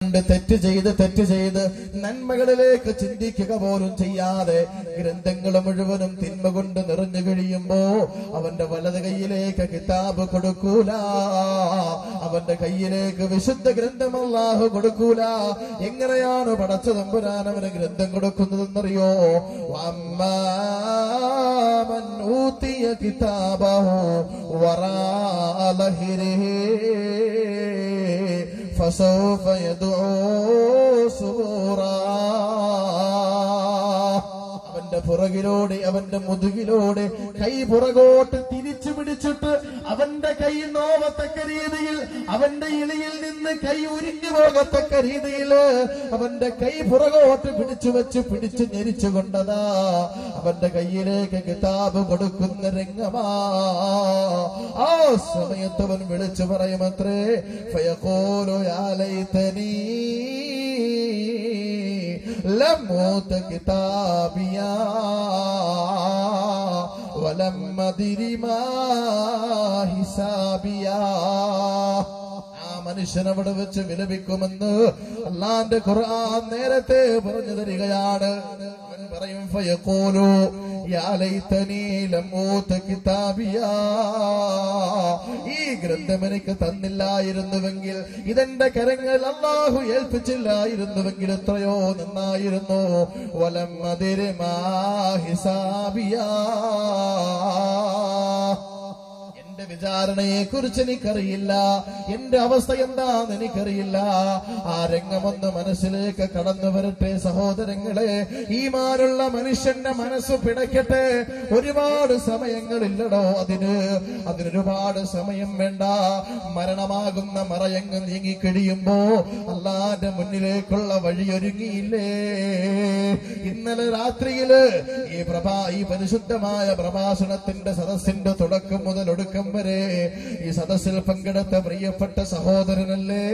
കണ്ട് തെറ്റ് ചെയ്ത് നന്മകളിലേക്ക് ചിന്തിക്കുക പോലും ചെയ്യാതെ ഗ്രന്ഥങ്ങൾ മുഴുവനും തിന്മ കൊണ്ട് നിറഞ്ഞു കഴിയുമ്പോ അവന്റെ വലത് കൈയിലേക്ക് കിതാബ് കൊടുക്കൂല, അവന്റെ കയ്യിലേക്ക് വിശുദ്ധ ഗ്രന്ഥം അല്ലാഹു കൊടുക്കൂല. എങ്ങനെയാണ് പടച്ച തമ്പുരാൻ അവന് ഗ്രന്ഥം കൊടുക്കുന്നതെന്നറിയോ? വമ്മാമൻ ഊതിയ കിതാബഹു വറാഅ ലഹ്രിഹി ഫസൗഫ യദ്ഉ സുബൂറാ. അവന്റെ പുറകിലൂടെ, അവന്റെ മുതുകിലൂടെ കൈ പുറകോട്ട് തിരിച്ചു പിടിച്ചിട്ട് അവന്റെ കൈ നോവത്തക്ക രീതിയിൽ, അവന്റെ ഇളിയിൽ നിന്ന് കൈ ഉരിഞ്ഞു പോകത്തക്ക രീതിയിൽ അവന്റെ കൈ പുറകോട്ട് പിടിച്ചു ഞെരിച്ചു കൊണ്ടതാ അവന്റെ കയ്യിലേക്ക് കിതാബ് കൊടുക്കുന്ന രംഗമാ. ആ സമയത്ത് അവൻ വിളിച്ചു പറയുമത്രേ, ഫയഖൂലു യാ ലൈതനീ ലം ഊത കിതാബിയാ വലം അദ്രി മാ ഹിസാബിയാ. മനുഷ്യൻ അവിടെ വെച്ച് വിലപിക്കുമെന്ന് അല്ലാഹുവിന്റെ ഖുർആൻ നേരത്തെ പറഞ്ഞു തരികയാണ്. അവൻ പറയും, ഫയഖൂലു യാ ലൈതനീ ലം ഊത കിതാബിയാ, ഈ ഗ്രന്ഥം എനിക്ക് തന്നില്ലായിരുന്നുവെങ്കിൽ, ഇതെന്റെ കരങ്ങൾ അല്ലാഹു ഏൽപ്പിച്ചില്ലായിരുന്നുവെങ്കിൽ എത്രയോ നന്നായിരുന്നു. വലം അദ്രി മാ ഹിസാബിയാ, എന്റെ വിചാരണയെ കുറിച്ച് എനിക്കറിയില്ല, എന്റെ അവസ്ഥ എന്താന്ന് എനിക്കറിയില്ല. ആ രംഗമൊന്ന് മനസ്സിലേക്ക് കടന്നു വരട്ടെ സഹോദരങ്ങളെ. ഈമാനുള്ള മനുഷ്യന്റെ മനസ്സ് പിടയ്ക്കട്ടെ. ഒരുപാട് സമയങ്ങളില്ലടോ അതിനൊരുപാട് സമയം വേണ്ട. മരണമാകുന്ന മറയങ്ങ് നീങ്ങിക്കഴിയുമ്പോ അല്ലാഹുവിന്റെ മുന്നിലേക്കുള്ള വഴിയൊരുങ്ങിയില്ലേ? ഇന്നലെ രാത്രിയില് ഈ പരിശുദ്ധമായ പ്രഭാഷണത്തിന്റെ സദസ്സിന്റെ തുടക്കം മുതൽ ഒടുക്കം വരെ ഈ സദസ്സിൽ പങ്കെടുത്ത പ്രിയപ്പെട്ട സഹോദരനല്ലേ?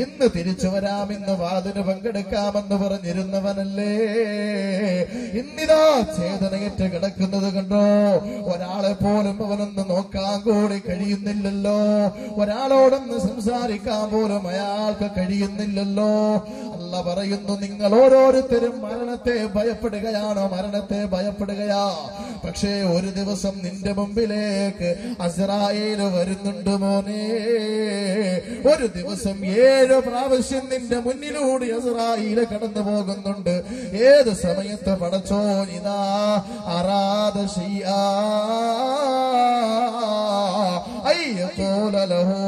ഇന്ന് തിരിച്ചു വരാം, ഇന്ന് വാതിന് പങ്കെടുക്കാമെന്ന് പറഞ്ഞിരുന്നവനല്ലേ? ഇന്നിതാ ചേതനയേറ്റ് കിടക്കുന്നത് കണ്ടോ? ഒരാളെ പോലും അവനൊന്ന് നോക്കാൻ കൂടി കഴിയുന്നില്ലല്ലോ. ഒരാളോടൊന്ന് സംസാരിക്കാൻ പോലും അയാൾക്ക് കഴിയുന്നില്ലല്ലോ. അല്ലാഹു പറയുന്നു, നിങ്ങൾ ഓരോരുത്തരും മരണത്തെ ഭയപ്പെടുകയാണോ? മരണത്തെ ഭയപ്പെടുകയാ. പക്ഷേ ഒരു ദിവസം നിന്റെ മുമ്പിലേക്ക് അസ്രായേൽ വരുന്നുണ്ട് മോനെ. ഒരു ദിവസം 7 പ്രാവശ്യം നിന്റെ മുന്നിലൂടെ അസ്രായേൽ കടന്നു പോകുന്നുണ്ട്. ഏത് സമയത്ത് പടച്ചോൻ ഇതാ അറാദ ശൈആ അയ്യഖൂല ലഹു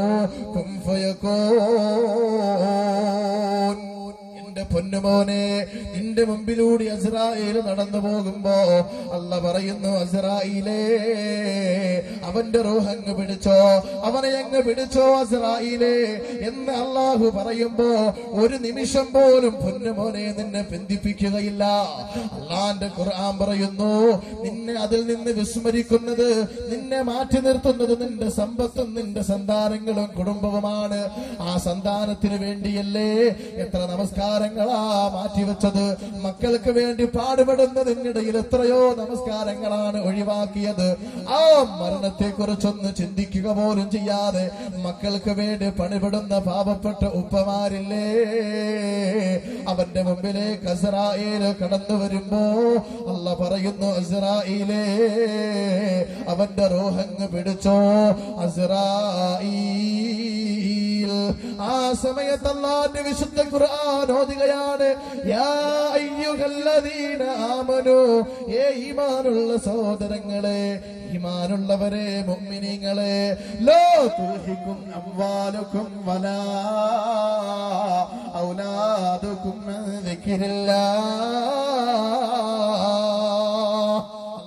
കുൻ ഫയകൂൻ. പൊന്നുമോനെ, നിന്റെ മുമ്പിലൂടെ അസ്രായേൽ നടന്നു പോകുമ്പോ അല്ലാഹു പറയുന്നു, അസ്രായേലേ അവന്റെ റൂഹ് അങ്ങ് പിടിച്ചോ, അവനെ അങ്ങ് പിടിച്ചോ അസ്രായേലേ എന്ന് അല്ലാഹു പറയുമ്പോ ഒരു നിമിഷം പോലും പൊന്നുമോനെ നിന്നെ ബന്ധിപ്പിക്കുകയില്ല. അല്ലാഹുവിന്റെ ഖുർആൻ പറയുന്നു, നിന്നെ അതിൽ നിന്ന് വിസ്മരിക്കുന്നത്, നിന്നെ മാറ്റി നിർത്തുന്നത് നിന്റെ സമ്പത്തും നിന്റെ സന്താനങ്ങളും കുടുംബവുമാണ്. ആ സന്താനത്തിന് വേണ്ടിയല്ലേ എത്ര നമസ്കാരങ്ങളാ മാറ്റിവെച്ചത്. മക്കൾക്ക് വേണ്ടി പാടുപെടുന്നതിനിടയിൽ എത്രയോ നമസ്കാരങ്ങളാണ് ഒഴിവാക്കിയത്. ആ മരണത്തെ കുറിച്ചൊന്ന് ചിന്തിക്കുക പോലും ചെയ്യാതെ മക്കൾക്ക് വേണ്ടി പണിപെടുന്ന പാവപ്പെട്ട ഉപ്പമാരില്ലേ? അവന്റെ മുമ്പിലേക്ക് അസ്രായേൽ കടന്നു വരുമ്പോ അല്ലാഹു പറയുന്നു, അസ്രായേലേ അവന്റെ റൂഹങ്ങ് പിടിച്ചോ അസ്രായേൽ. ആ സമയത്ത് അല്ലാഹുവിന്റെ വിശുദ്ധ ഖുർആൻ ഓതുകയാണ്, യാ അയ്യുഹല്ലദീന ആമനൂ, ഏ ഈമാനുള്ള സഹോദരങ്ങളെ, ഈമാനുള്ളവരെ, മുഅ്മിനീങ്ങളെ, ലാ തുൽഹികും അംവാലുകും വലാ ഔലാദുകും അൻ ദിക്രില്ലാഹ്